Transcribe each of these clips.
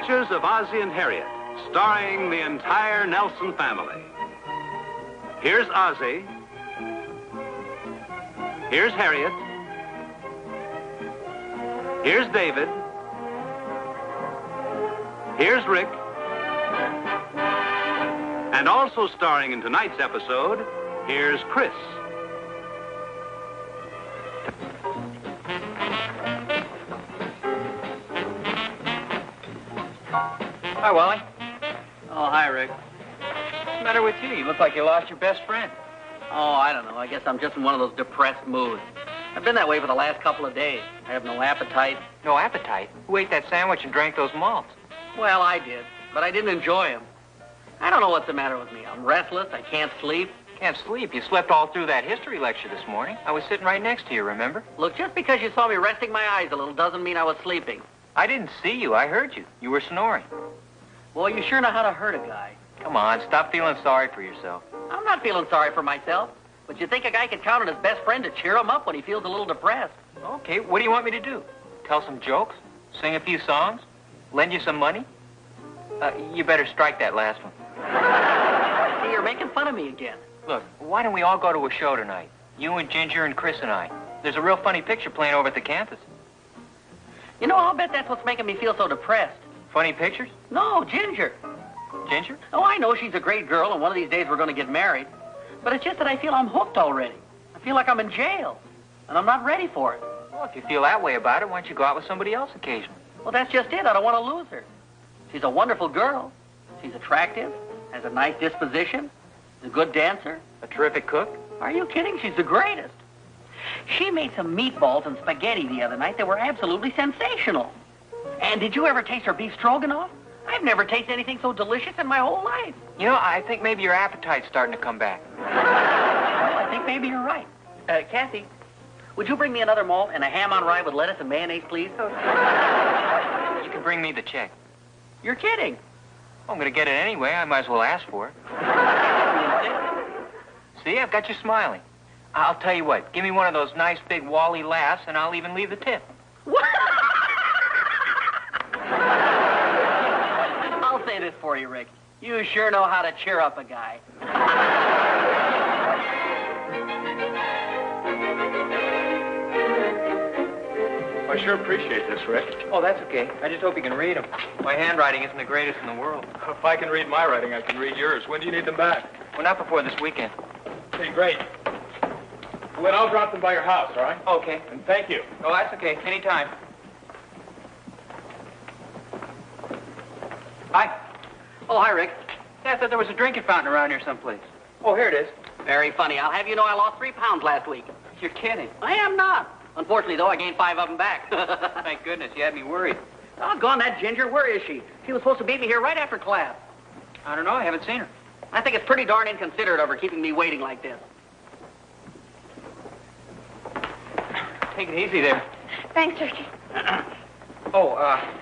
Adventures of Ozzie and Harriet, starring the entire Nelson family. Here's Ozzie. Here's Harriet. Here's David. Here's Rick. And also starring in tonight's episode, here's Kris. Hi, Wally. Oh, hi, Rick. What's the matter with you? You look like you lost your best friend. Oh, I don't know. I guess I'm just in one of those depressed moods. I've been that way for the last couple of days. I have no appetite. No appetite? Who ate that sandwich and drank those malts? Well, I did, but I didn't enjoy them. I don't know what's the matter with me. I'm restless. I can't sleep. Can't sleep? You slept all through that history lecture this morning. I was sitting right next to you, remember? Look, just because you saw me resting my eyes a little doesn't mean I was sleeping. I didn't see you. I heard you. You were snoring. Boy, you sure know how to hurt a guy. Come on, stop feeling sorry for yourself. I'm not feeling sorry for myself. But you think a guy could count on his best friend to cheer him up when he feels a little depressed? Okay, what do you want me to do? Tell some jokes? Sing a few songs? Lend you some money? You better strike that last one. See, you're making fun of me again. Look, why don't we all go to a show tonight? You and Ginger and Kris and I. There's a real funny picture playing over at the campus. You know, I'll bet that's what's making me feel so depressed. Funny pictures? No, Ginger. Ginger? Oh, I know she's a great girl, and one of these days we're going to get married. But it's just that I feel I'm hooked already. I feel like I'm in jail, and I'm not ready for it. Well, if you feel that way about it, why don't you go out with somebody else occasionally? Well, that's just it. I don't want to lose her. She's a wonderful girl. She's attractive, has a nice disposition, is a good dancer. A terrific cook? Are you kidding? She's the greatest. She made some meatballs and spaghetti the other night that were absolutely sensational. And did you ever taste her beef stroganoff? I've never tasted anything so delicious in my whole life. You know, I think maybe your appetite's starting to come back. Well, I think maybe you're right. Kathy, would you bring me another malt and a ham on rye with lettuce and mayonnaise, please? You can bring me the check. You're kidding. I'm going to get it anyway. I might as well ask for it. See, I've got you smiling. I'll tell you what. Give me one of those nice big Wally laughs, and I'll even leave the tip. What? I'll say this for you, Rick. You sure know how to cheer up a guy. I sure appreciate this, Rick. Oh, that's okay. I just hope you can read them. My handwriting isn't the greatest in the world. If I can read my writing, I can read yours. When do you need them back? Well, not before this weekend. Okay, great. Well, then I'll drop them by your house, all right? Okay. And thank you. Oh, that's okay. Anytime. Hi. Oh, hi, Rick. Yeah, I thought there was a drinking fountain around here someplace. Oh, here it is. Very funny. I'll have you know I lost 3 pounds last week. You're kidding. I am not. Unfortunately, though, I gained 5 of them back. Thank goodness. You had me worried. Doggone that Ginger. Where is she? She was supposed to meet me here right after class. I don't know. I haven't seen her. I think it's pretty darn inconsiderate of her keeping me waiting like this. Take it easy there. Thanks, Ricky.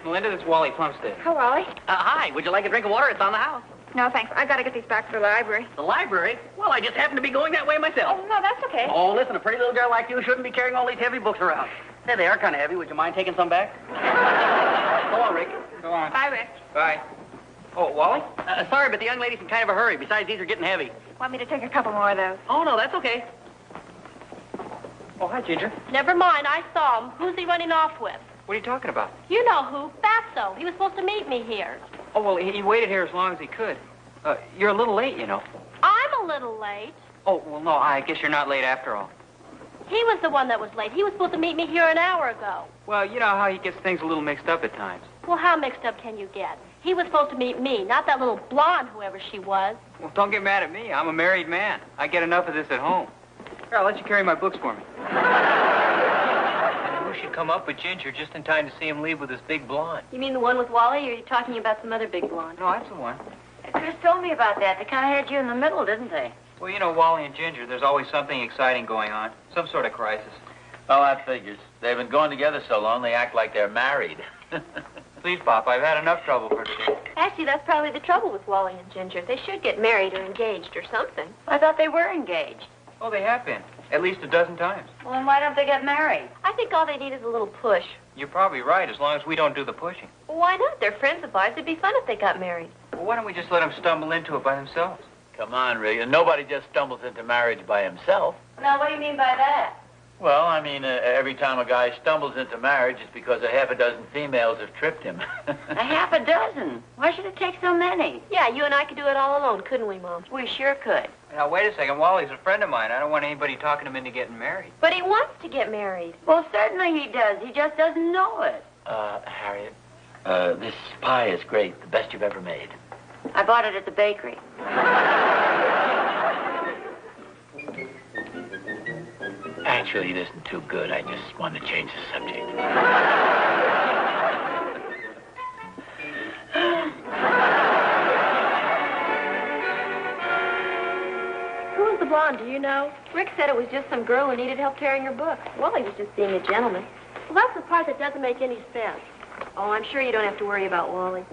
Melinda, this is Wally Plumstead. Hi, Wally. Hi. Would you like a drink of water? It's on the house. No, thanks. I gotta get these back to the library. The library? Well, I just happen to be going that way myself. Oh, no, that's okay. Oh, listen, a pretty little girl like you shouldn't be carrying all these heavy books around. Say, they are kind of heavy. Would you mind taking some back? Go on, Rick. Go on. Bye, Rick. Bye. Oh, Wally? Sorry, but the young lady's in kind of a hurry. Besides, these are getting heavy. Want me to take a couple more of those? Oh, no, that's okay. Oh, hi, Ginger. Never mind, I saw him. Who's he running off with? What are you talking about? You know who. Fatso. He was supposed to meet me here. Oh, well, he waited here as long as he could. You're a little late, you know. I'm a little late. Oh, well, no, I guess you're not late after all. He was the one that was late. He was supposed to meet me here an hour ago. Well, you know how he gets things a little mixed up at times. Well, how mixed up can you get? He was supposed to meet me, not that little blonde, whoever she was. Well, don't get mad at me. I'm a married man. I get enough of this at home. Here, I'll let you carry my books for me. And who should come up with Ginger just in time to see him leave with this big blonde? You mean the one with Wally, or are you talking about some other big blonde? No, that's the one. Kris told me about that. They kind of had you in the middle, didn't they? Well, you know, Wally and Ginger, there's always something exciting going on. Some sort of crisis. Well, that figures. They've been going together so long, they act like they're married. Please, Pop, I've had enough trouble for today. Actually, that's probably the trouble with Wally and Ginger. They should get married or engaged or something. I thought they were engaged. Oh, they have been. At least a dozen times. Well, then why don't they get married? I think all they need is a little push. You're probably right, as long as we don't do the pushing. Well, why not? They're friends of ours. It'd be fun if they got married. Well, why don't we just let them stumble into it by themselves? Come on, Ray. Nobody just stumbles into marriage by himself. Now, what do you mean by that? Well, I mean, every time a guy stumbles into marriage, it's because a half a dozen females have tripped him. A half a dozen. Why should it take so many? Yeah, you and I could do it all alone, couldn't we, Mom? We sure could. Now, wait a second. Wally's a friend of mine. I don't want anybody talking him into getting married. But he wants to get married. Well, certainly he does. He just doesn't know it. Harriet, this pie is great. The best you've ever made. I bought it at the bakery. Actually, it isn't too good. I just wanted to change the subject. Who was the blonde, do you know? Rick said it was just some girl who needed help carrying her books. Wally was just being a gentleman. Well, that's the part that doesn't make any sense. Oh, I'm sure you don't have to worry about Wally.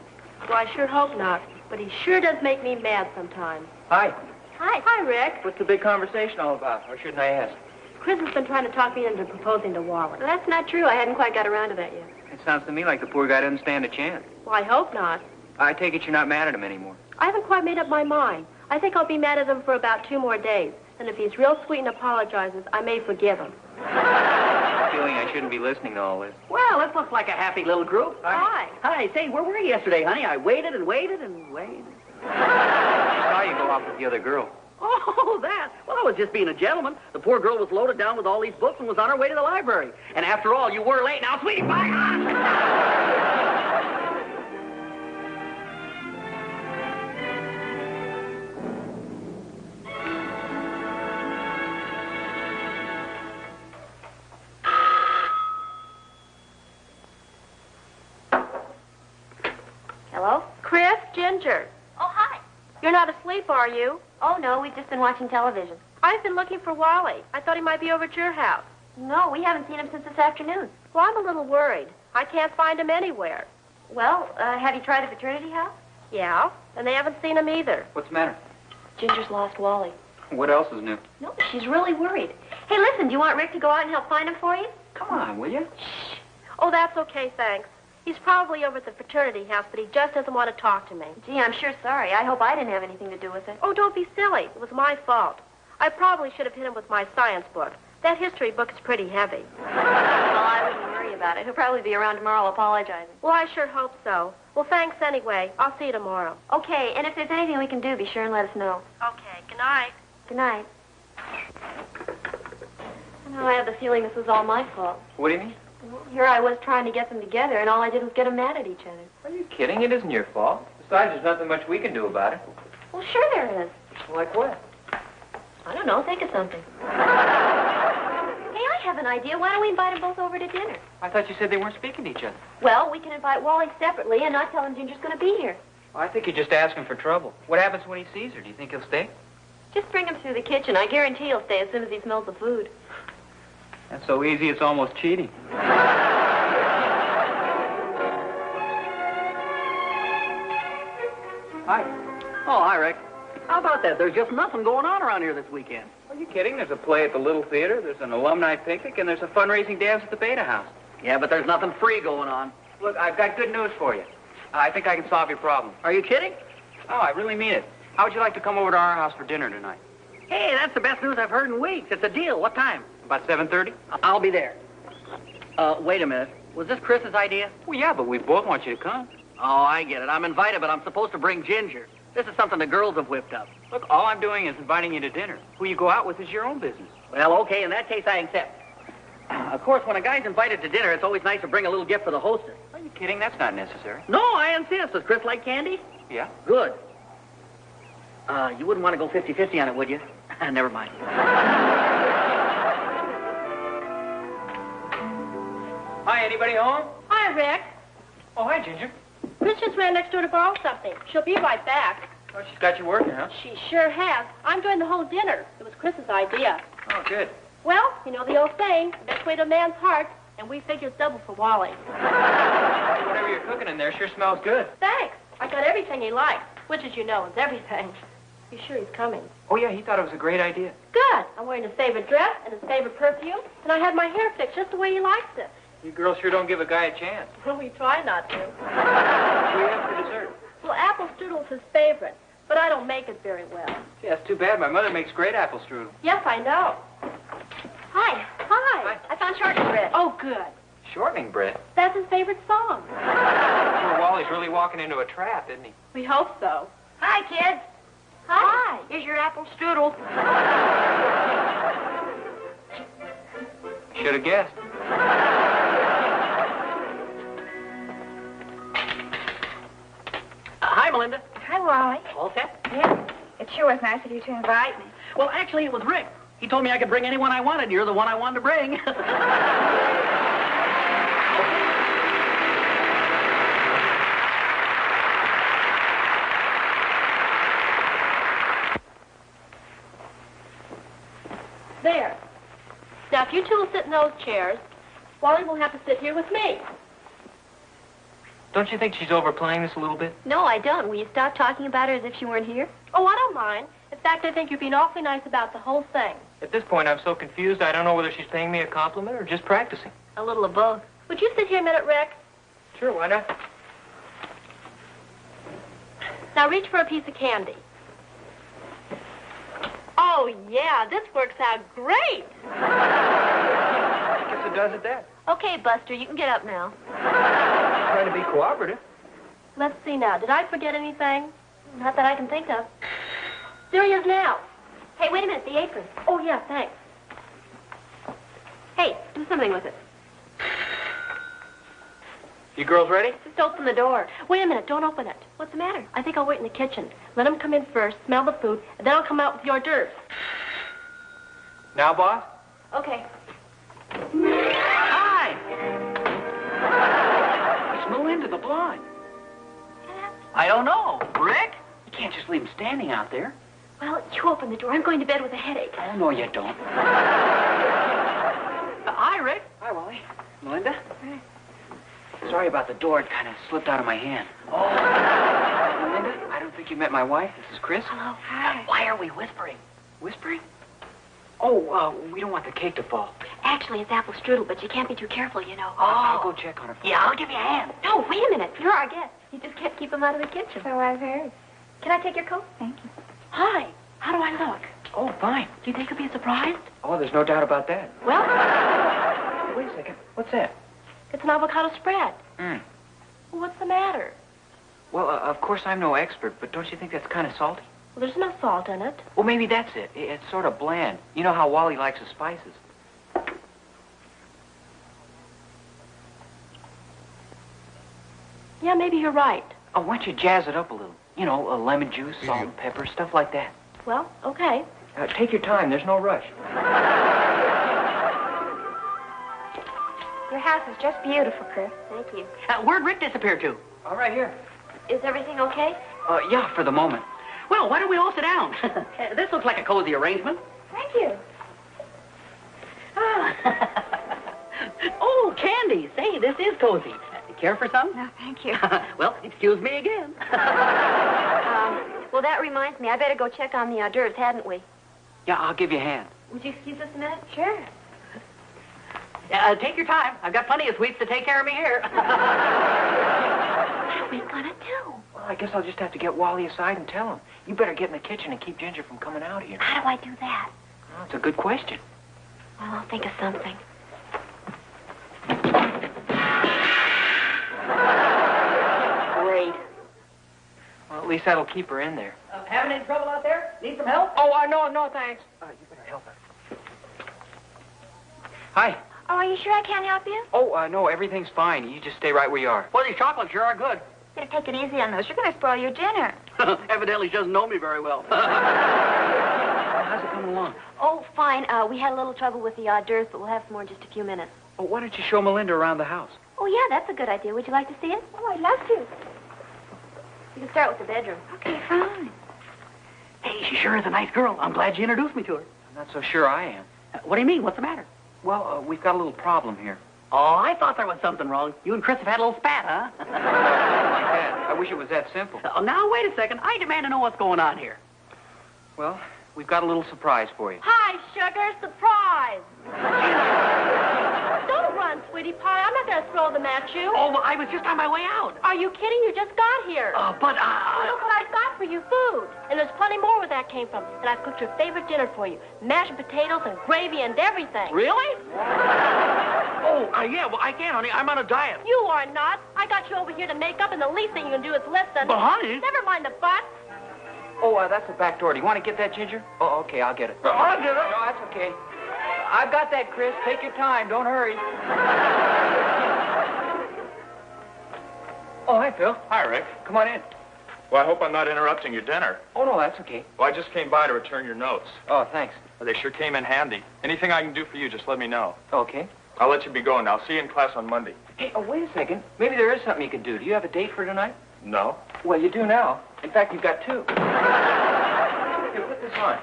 Well, I sure hope not. But he sure does make me mad sometimes. Hi. Hi. Hi, Rick. What's the big conversation all about? Or shouldn't I ask? Kris has been trying to talk me into proposing to Wally. Well, that's not true. I hadn't quite got around to that yet. It sounds to me like the poor guy doesn't stand a chance. Well, I hope not. I take it you're not mad at him anymore. I haven't quite made up my mind. I think I'll be mad at him for about 2 more days. And if he's real sweet and apologizes, I may forgive him. I'm feeling I shouldn't be listening to all this. Well, it looks like a happy little group. Hi. Hi, say, where were you yesterday, honey? I waited and waited and waited. I saw you go off with the other girl. Oh, that. Well, I was just being a gentleman. The poor girl was loaded down with all these books and was on her way to the library. And after all, you were late. Now, sweetie, bye. Hello? Kris, Ginger. Oh, hi. You're not asleep, are you? Oh, no, we've just been watching television. I've been looking for Wally. I thought he might be over at your house. No, we haven't seen him since this afternoon. Well, I'm a little worried. I can't find him anywhere. Well, have you tried the fraternity house? Yeah, and they haven't seen him either. What's the matter? Ginger's lost Wally. What else is new? No, she's really worried. Hey, listen, do you want Rick to go out and help find him for you? Come on, will you? Oh, that's okay, thanks. He's probably over at the fraternity house, but he just doesn't want to talk to me. Gee, I'm sure sorry. I hope I didn't have anything to do with it. Oh, don't be silly. It was my fault. I probably should have hit him with my science book. That history book is pretty heavy. Well, I wouldn't worry about it. He'll probably be around tomorrow apologizing. Well, I sure hope so. Well, thanks anyway. I'll see you tomorrow. Okay, and if there's anything we can do, be sure and let us know. Okay, good night. Good night. I have the feeling this was all my fault. What do you mean? Here I was trying to get them together, and all I did was get them mad at each other. Are you kidding? It isn't your fault. Besides, there's nothing much we can do about it. Well, sure there is. Like what? I don't know. Think of something. Hey, I have an idea. Why don't we invite them both over to dinner? I thought you said they weren't speaking to each other. Well, we can invite Wally separately and not tell him Ginger's going to be here. Well, I think you're just asking for trouble. What happens when he sees her? Do you think he'll stay? Just bring him through the kitchen. I guarantee he'll stay as soon as he smells the food. That's so easy, it's almost cheating. Hi. Oh, hi, Rick. How about that? There's just nothing going on around here this weekend. Are you kidding? There's a play at the Little Theater, there's an alumni picnic, and there's a fundraising dance at the Beta House. Yeah, but there's nothing free going on. Look, I've got good news for you. I think I can solve your problem. Are you kidding? Oh, I really mean it. How would you like to come over to our house for dinner tonight? Hey, that's the best news I've heard in weeks. It's a deal. What time? About 7:30? I'll be there. Wait a minute. Was this Chris's idea? Well, yeah, but we both want you to come. Oh, I get it. I'm invited, but I'm supposed to bring Ginger. This is something the girls have whipped up. Look, all I'm doing is inviting you to dinner. Who you go out with is your own business. Well, okay, in that case, I accept. Of course, when a guy's invited to dinner, it's always nice to bring a little gift for the hostess. Are you kidding? That's not necessary. No, I insist. Does Chris like candy? Yeah? Good. You wouldn't want to go 50-50 on it, would you? Never mind. Hi, anybody home? Hi, Rick. Oh, hi, Ginger. Kris just ran next door to borrow something. She'll be right back. Oh, she's got you working, huh? She sure has. I'm doing the whole dinner. It was Chris's idea. Oh, good. Well, you know the old saying, the best way to a man's heart, and we figured double for Wally. Whatever you're cooking in there sure smells good. Thanks. I got everything he likes, which, as you know, is everything. You sure he's coming? Oh, yeah, he thought it was a great idea. Good. I'm wearing his favorite dress and his favorite perfume, and I had my hair fixed just the way he likes it. You girls sure don't give a guy a chance. Well, we try not to. What do you have for dessert? Well, apple strudel's his favorite, but I don't make it very well. Gee, that's too bad. My mother makes great apple strudel. Yes, I know. Hi. Hi. I found shortening bread. Oh, good. Shortening bread? That's his favorite song. Poor Wally's really walking into a trap, isn't he? We hope so. Hi, kids. Hi. Here's your apple strudel. Should have guessed. Hi, Melinda. Hi, Wally. All set? Yeah. It sure was nice of you to invite me. Well, actually, it was Rick. He told me I could bring anyone I wanted. You're the one I wanted to bring. There. Now, if you two will sit in those chairs, Wally will have to sit here with me. Don't you think she's overplaying this a little bit? No, I don't. Will you stop talking about her as if she weren't here? Oh, I don't mind. In fact, I think you're being awfully nice about the whole thing. At this point, I'm so confused, I don't know whether she's paying me a compliment or just practicing. A little of both. Would you sit here a minute, Rick? Sure, why not? Now reach for a piece of candy. Oh, yeah, this works out great. I guess it does at that. Okay, Buster, you can get up now. Trying to be cooperative. Let's see now. Did I forget anything? Not that I can think of. There he is now. Hey, wait a minute, the apron. Oh, yeah, thanks. Hey, do something with it. You girls ready? Just open the door. Wait a minute, don't open it. What's the matter? I think I'll wait in the kitchen. Let him come in first, smell the food, and then I'll come out with the hors d'oeuvres. Now, boss? Okay. Hi. It's Melinda, the blonde. I don't know. Rick? You can't just leave him standing out there. Well, you open the door. I'm going to bed with a headache. Oh, no, you don't. Hi, Rick. Hi, Wally. Melinda? Sorry about the door. It kind of slipped out of my hand. Oh. Melinda, I don't think you met my wife. This is Kris. Hello. Hi. Why are we whispering? Whispering? Oh, we don't want the cake to fall. Actually, it's apple strudel, but you can't be too careful, you know. I'll go check on it. Yeah, I'll give you a hand. No, wait a minute. You're our guest. You just can't keep him out of the kitchen. So I've heard. Can I take your coat? Thank you. Hi. How do I look? Oh, fine. Do you think he'll be surprised? Oh, there's no doubt about that. Well, Wait a second. What's that? it's an avocado spread. Hmm. Well, what's the matter? Well, of course I'm no expert, but don't you think that's kind of salty? Well, there's no salt in it. Well, maybe that's it. It's sort of bland. You know how Wally likes his spices. Yeah, maybe you're right. Oh, why don't you jazz it up a little? You know, lemon juice, salt and pepper, stuff like that. Well, okay. Take your time. There's no rush. Your house is just beautiful, Kris. Thank you. Where'd Rick disappear to? All right, here. Is everything okay? Yeah, for the moment. Well, why don't we all sit down? This looks like a cozy arrangement. Thank you. Oh, candy. Say, this is cozy. Care for some? No, thank you. Well, excuse me again. Well, that reminds me. I better go check on the hors d'oeuvres, hadn't we? Yeah, I'll give you a hand. Would you excuse us a minute? Sure. Take your time. I've got plenty of sweets to take care of me here. What are we gonna do? Well, I guess I'll just have to get Wally aside and tell him. You better get in the kitchen and keep Ginger from coming out here. How do I do that? Well, it's a good question. Well, I'll think of something. Great. Well, at least that'll keep her in there. Having any trouble out there? Need some help? Oh, no, thanks. You better help her. Hi. Oh, are you sure I can't help you? Oh, no, everything's fine. You just stay right where you are. Well, these chocolates sure are good. Better take it easy on those. You're going to spoil your dinner. Evidently, she doesn't know me very well. How's it coming along? Oh, fine. We had a little trouble with the hors d'oeuvres, but we'll have some more in just a few minutes. Oh, why don't you show Melinda around the house? Oh, yeah, that's a good idea. Would you like to see it? Oh, I'd love to. You can start with the bedroom. Okay, fine. Hey, she sure is a nice girl. I'm glad you introduced me to her. I'm not so sure I am. What do you mean? What's the matter? Well, we've got a little problem here. Oh, I thought there was something wrong. You and Kris have had a little spat, huh? Something like that. I wish it was that simple. Oh, now, wait a second. I demand to know what's going on here. Well, we've got a little surprise for you. Hi, sugar. Surprise. Don't run, sweetie pie. I'm not going to throw them at you. Oh, well, I was just on my way out. Are you kidding? You just got here. But, Look what I've got for you, food. And there's plenty more where that came from. And I've cooked your favorite dinner for you. Mashed potatoes and gravy and everything. Really? Oh, yeah, well, I can't, honey. I'm on a diet. You are not. I got you over here to make up, and the least thing you can do is listen. But, honey... Never mind the but. Oh, that's the back door. Do you want to get that, Ginger? Oh, okay, I'll get it. I'll get it. No, that's okay. I've got that, Kris. Take your time. Don't hurry. Oh, hi, Phil. Hi, Rick. Come on in. Well, I hope I'm not interrupting your dinner. Oh, no, that's okay. Well, I just came by to return your notes. Oh, thanks. They sure came in handy. Anything I can do for you, just let me know. Okay. I'll let you be going now. See you in class on Monday. Hey, wait a second. Maybe there is something you can do. Do you have a date for tonight? No? Well, you do now. In fact, you've got two. Here, put this on.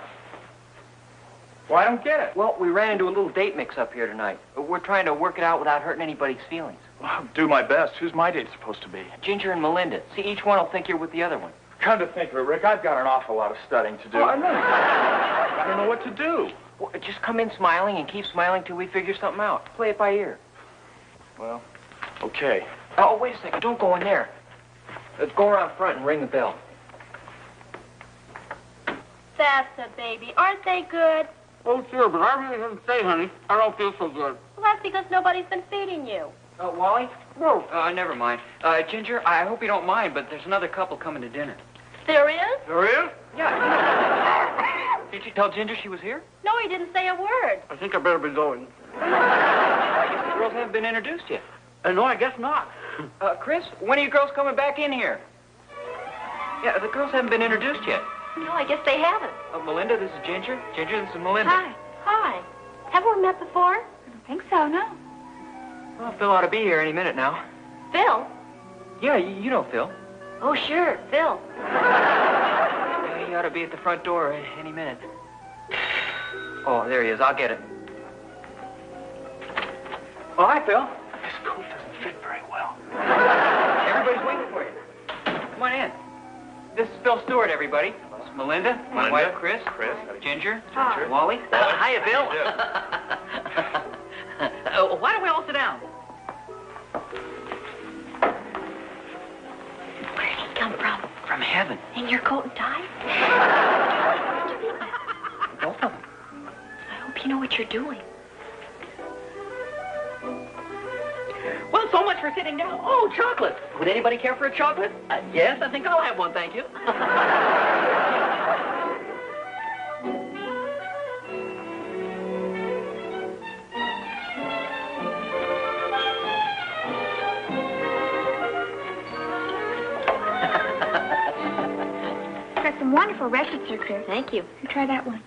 Well, I don't get it. Well, we ran into a little date mix-up here tonight. We're trying to work it out without hurting anybody's feelings. Well, I'll do my best. Who's my date supposed to be? Ginger and Melinda. See, each one will think you're with the other one. Come to think of it, Rick, I've got an awful lot of studying to do. Oh, I know. I don't know what to do. Well, just come in smiling and keep smiling till we figure something out. Play it by ear. Well, okay. Oh, wait a second. Don't go in there. Go around front and ring the bell. That's a baby. Aren't they good? Oh, sure, but I really didn't say, honey. I don't feel so good. Well, that's because nobody's been feeding you. Wally? No. Never mind. Ginger, I hope you don't mind, but there's another couple coming to dinner. There is? There is? Yeah. Did you tell Ginger she was here? No, he didn't say a word. I think I better be going. I guess the girls haven't been introduced yet. No, I guess not. Kris, when are you girls coming back in here? Yeah, the girls haven't been introduced yet. No, I guess they haven't. Melinda, this is Ginger. Ginger, this is Melinda. Hi. Hi. Haven't we met before? I don't think so, no. Well, Phil ought to be here any minute now. Phil? Yeah, you know Phil. Oh, sure, Phil. Yeah, he ought to be at the front door any minute. Oh, there he is. I'll get it. Oh, hi, Phil. This coat doesn't fit very well. Everybody's waiting for you. Come on in. This is Phil Stewart, everybody. This is Melinda, my wife, Kris. Chris. Ginger. Hi. Wally. Hiya, Bill. Why don't we all sit down? Where did he come from? From heaven. In your coat and tie? Both of them. I hope you know what you're doing. Well, so much for sitting down. Oh, chocolate. Would anybody care for a chocolate? Yes, I think I'll have one, thank you. Got some wonderful records, Sir Kris. Thank you. Try that one.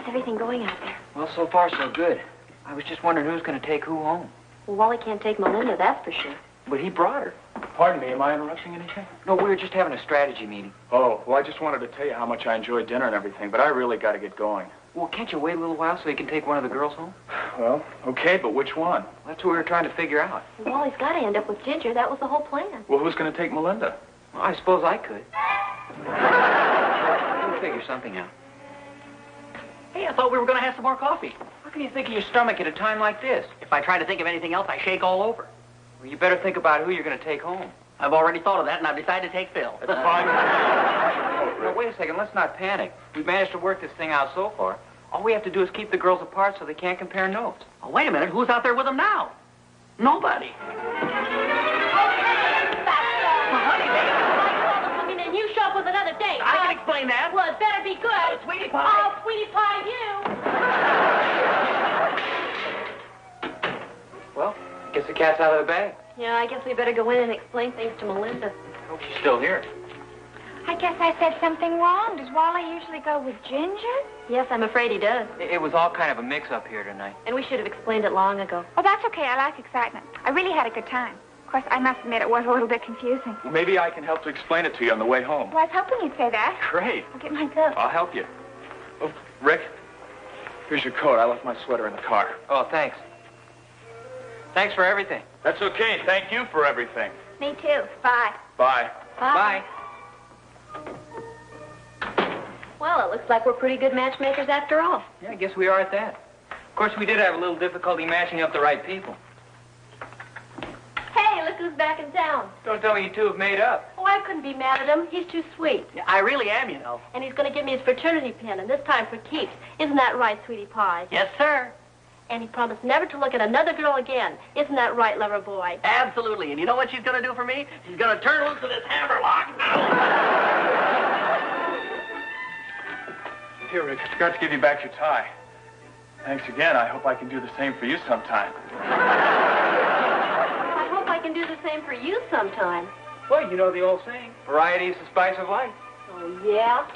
Everything going out there? Well, so far, so good. I was just wondering who's going to take who home. Well, Wally can't take Melinda, that's for sure. But he brought her. Pardon me, am I interrupting anything? No, we were just having a strategy meeting. Oh, well, I just wanted to tell you how much I enjoyed dinner and everything, but I really got to get going. Well, can't you wait a little while so he can take one of the girls home? Well, okay, but which one? That's what we were trying to figure out. Well, Wally's got to end up with Ginger. That was the whole plan. Well, who's going to take Melinda? Well, I suppose I could. We'll figure something out. Hey, I thought we were going to have some more coffee. How can you think of your stomach at a time like this? If I try to think of anything else, I shake all over. Well, you better think about who you're going to take home. I've already thought of that, and I've decided to take Phil. That's fine. Now, wait a second. Let's not panic. We've managed to work this thing out so far. All we have to do is keep the girls apart so they can't compare notes. Oh, wait a minute. Who's out there with them now? Nobody. Honey, baby. I mean, and you show up with another date. I can explain that. Well, it better be good. Sweetie pie. Oh, sweetie pie, you. Well, I guess the cat's out of the bag. Yeah, I guess we better go in and explain things to Melinda. I hope she's still here. I guess I said something wrong. Does Wally usually go with Ginger? Yes, I'm afraid he does. It was all kind of a mix-up here tonight. And we should have explained it long ago. Oh, that's okay. I like excitement. I really had a good time. Of course, I must admit it was a little bit confusing. Well, maybe I can help to explain it to you on the way home. Well, I was hoping you'd say that. Great. I'll get my coat. I'll help you. Oh, Rick, here's your coat. I left my sweater in the car. Oh, thanks. Thanks for everything. That's okay. Thank you for everything. Me too. Bye. Bye. Bye. Well, it looks like we're pretty good matchmakers after all. Yeah, I guess we are at that. Of course, we did have a little difficulty matching up the right people. Hey, look who's back in town. Don't tell me you two have made up. Oh, I couldn't be mad at him. He's too sweet. I really am, you know. And he's going to give me his fraternity pin, and this time for keeps. Isn't that right, sweetie pie? Yes, sir. And he promised never to look at another girl again. Isn't that right, lover boy? Absolutely. And you know what she's going to do for me? She's going to turn loose of this hammerlock. Here, Rick, I forgot to give you back your tie. Thanks again. I hope I can do the same for you sometime. I hope I can do the same for you sometime. Well, you know the old saying, variety is the spice of life. Oh, yeah?